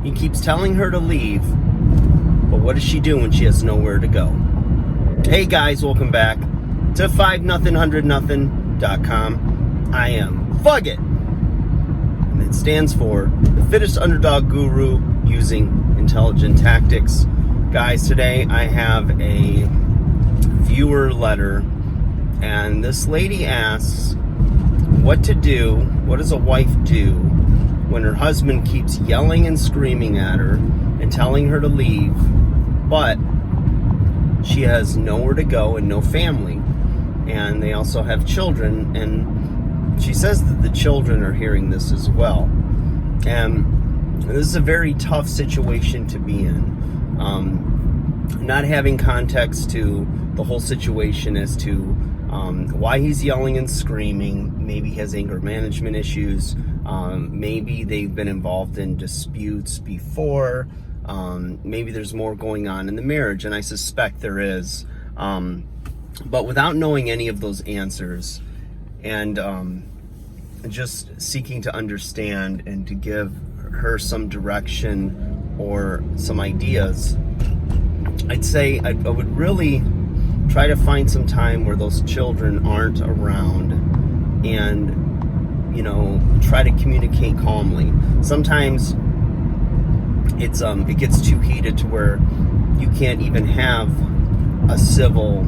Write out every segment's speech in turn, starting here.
He keeps telling her to leave, but what does she do when she has nowhere to go? Hey guys, welcome back to 5nothing100nothing.com. I am Fugget, and it stands for the fittest underdog guru using intelligent tactics. Guys, today I have a viewer letter, and this lady asks what to do, what does a wife do when her husband keeps yelling and screaming at her and telling her to leave, but she has nowhere to go and no family, and they also have children, and she says that the children are hearing this as well. And this is a very tough situation to be in. Not having context to the whole situation as to why he's yelling and screaming. Maybe he has anger management issues. Maybe they've been involved in disputes before. Maybe there's more going on in the marriage, and I suspect there is. But without knowing any of those answers, and just seeking to understand and to give her some direction or some ideas, I'd say I would really try to find some time where those children aren't around, and try to communicate calmly. Sometimes it gets too heated to where you can't even have a civil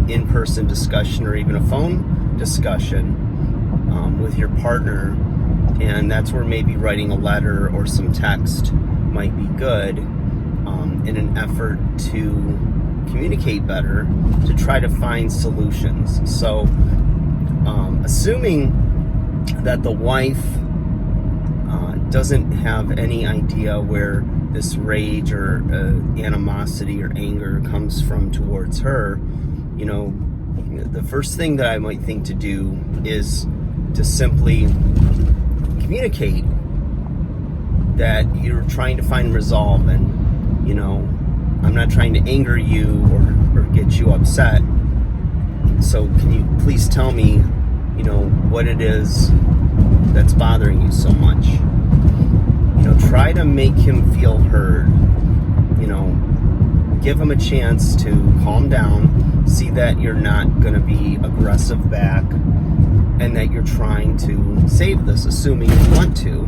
in-person discussion or even a phone discussion with your partner, and that's where maybe writing a letter or some text might be good in an effort to communicate better, to try to find solutions. So assuming that the wife doesn't have any idea where this rage or animosity or anger comes from towards her, the first thing that I might think to do is to simply communicate that you're trying to find resolve, and I'm not trying to anger you or get you upset, so can you please tell me what it is that's bothering you so much. Try to make him feel heard. Give him a chance to calm down, see that you're not going to be aggressive back, and that you're trying to save this, assuming you want to.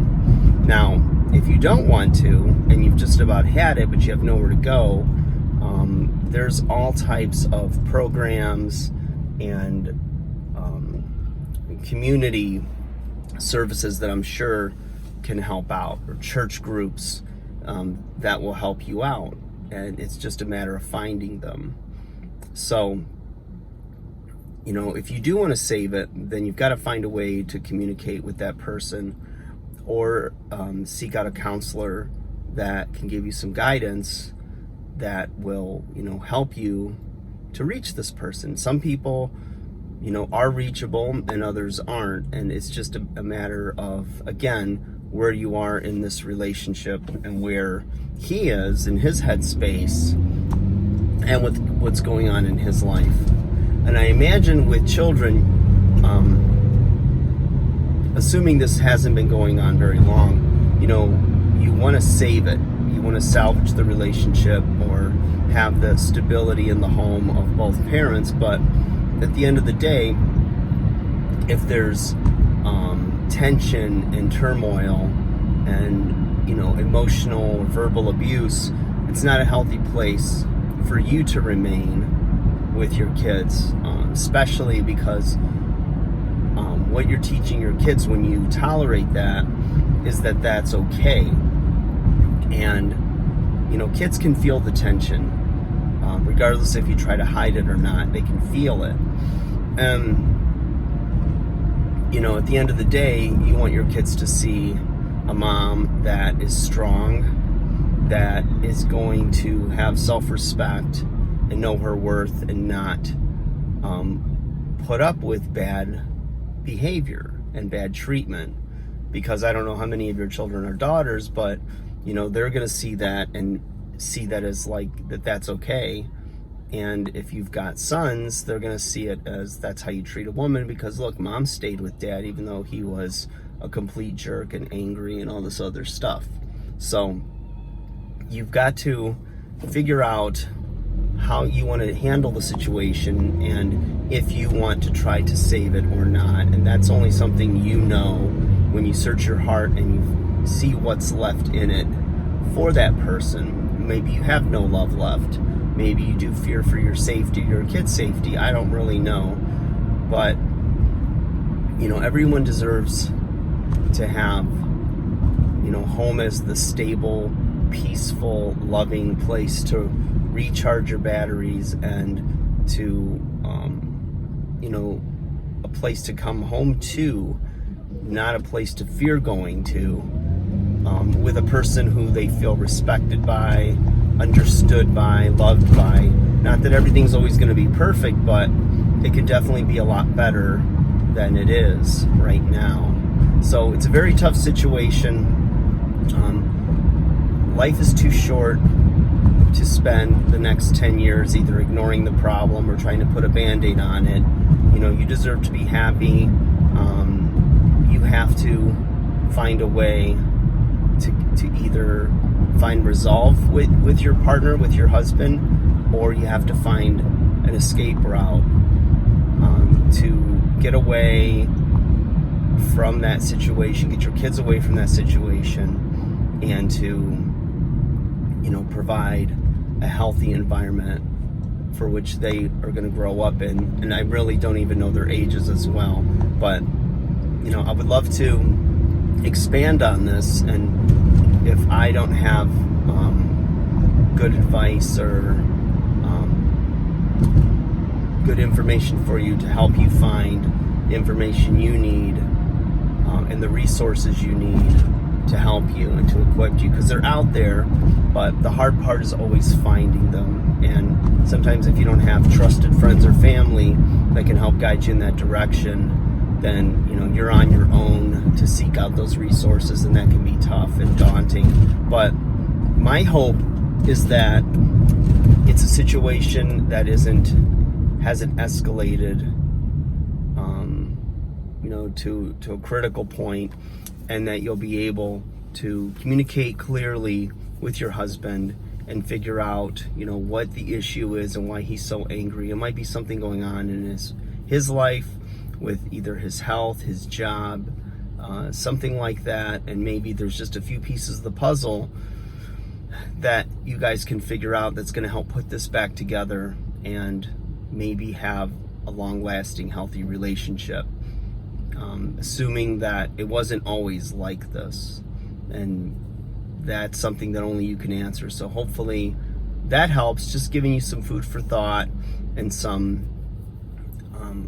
Now, if you don't want to, and you've just about had it, but you have nowhere to go, there's all types of programs and community services that I'm sure can help out, or church groups that will help you out, and it's just a matter of finding them. So if you do want to save it, then you've got to find a way to communicate with that person, or seek out a counselor that can give you some guidance that will help you to reach this person. Some people are reachable and others aren't, and it's just a matter of, again, where you are in this relationship and where he is in his headspace and with what's going on in his life. And I imagine with children, assuming this hasn't been going on very long, you want to save it. You want to salvage the relationship or have the stability in the home of both parents. But at the end of the day, if there's tension and turmoil and emotional or verbal abuse, it's not a healthy place for you to remain with your kids, especially because what you're teaching your kids when you tolerate that is that that's okay. And kids can feel the tension, regardless if you try to hide it or not. They can feel it. At the end of the day, you want your kids to see a mom that is strong, that is going to have self-respect and know her worth, and not put up with bad behavior and bad treatment. Because I don't know how many of your children are daughters, but they're going to see that and see that as that's okay. And if you've got sons, they're going to see it as that's how you treat a woman, because look, mom stayed with dad even though he was a complete jerk and angry and all this other stuff. So you've got to figure out how you want to handle the situation and if you want to try to save it or not. And that's only something you know when you search your heart and you see what's left in it for that person. Maybe you have no love left. Maybe you do fear for your safety, your kid's safety. I don't really know. But, everyone deserves to have, home as the stable, peaceful, loving place to recharge your batteries and to, a place to come home to, not a place to fear going to, with a person who they feel respected by, understood by, loved by. Not that everything's always going to be perfect, but it could definitely be a lot better than it is right now. So it's a very tough situation. Life is too short to spend the next 10 years either ignoring the problem or trying to put a Band-Aid on it. You deserve to be happy. You have to find a way to either find resolve with your partner, with your husband, or you have to find an escape route to get away from that situation, get your kids away from that situation, and to provide a healthy environment for which they are going to grow up in. And I really don't even know their ages as well, but I would love to expand on this, and if I don't have good advice or good information for you to help you find the information you need and the resources you need to help you and to equip you, because they're out there, but the hard part is always finding them. And sometimes if you don't have trusted friends or family that can help guide you in that direction, then you're on your own to seek out those resources, and that can be tough and daunting. But my hope is that it's a situation that hasn't escalated to a critical point, and that you'll be able to communicate clearly with your husband and figure out what the issue is and why he's so angry. It might be something going on in his life with either his health, his job, something like that, and maybe there's just a few pieces of the puzzle that you guys can figure out that's going to help put this back together and maybe have a long-lasting, healthy relationship, assuming that it wasn't always like this. And that's something that only you can answer. So hopefully that helps, just giving you some food for thought and some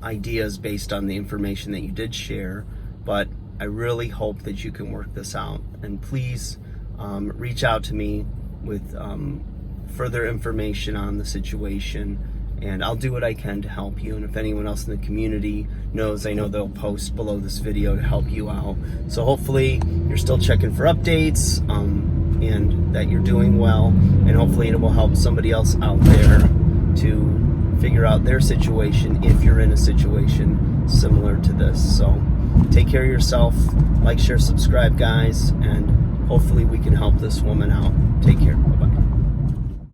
ideas based on the information that you did share. But I really hope that you can work this out. And please reach out to me with further information on the situation, and I'll do what I can to help you. And if anyone else in the community knows, I know they'll post below this video to help you out. So hopefully you're still checking for updates, and that you're doing well, and hopefully it will help somebody else out there to figure out their situation if you're in a situation similar to this. So take care of yourself, like, share, subscribe, guys, and hopefully we can help this woman out. Take care. Bye-bye.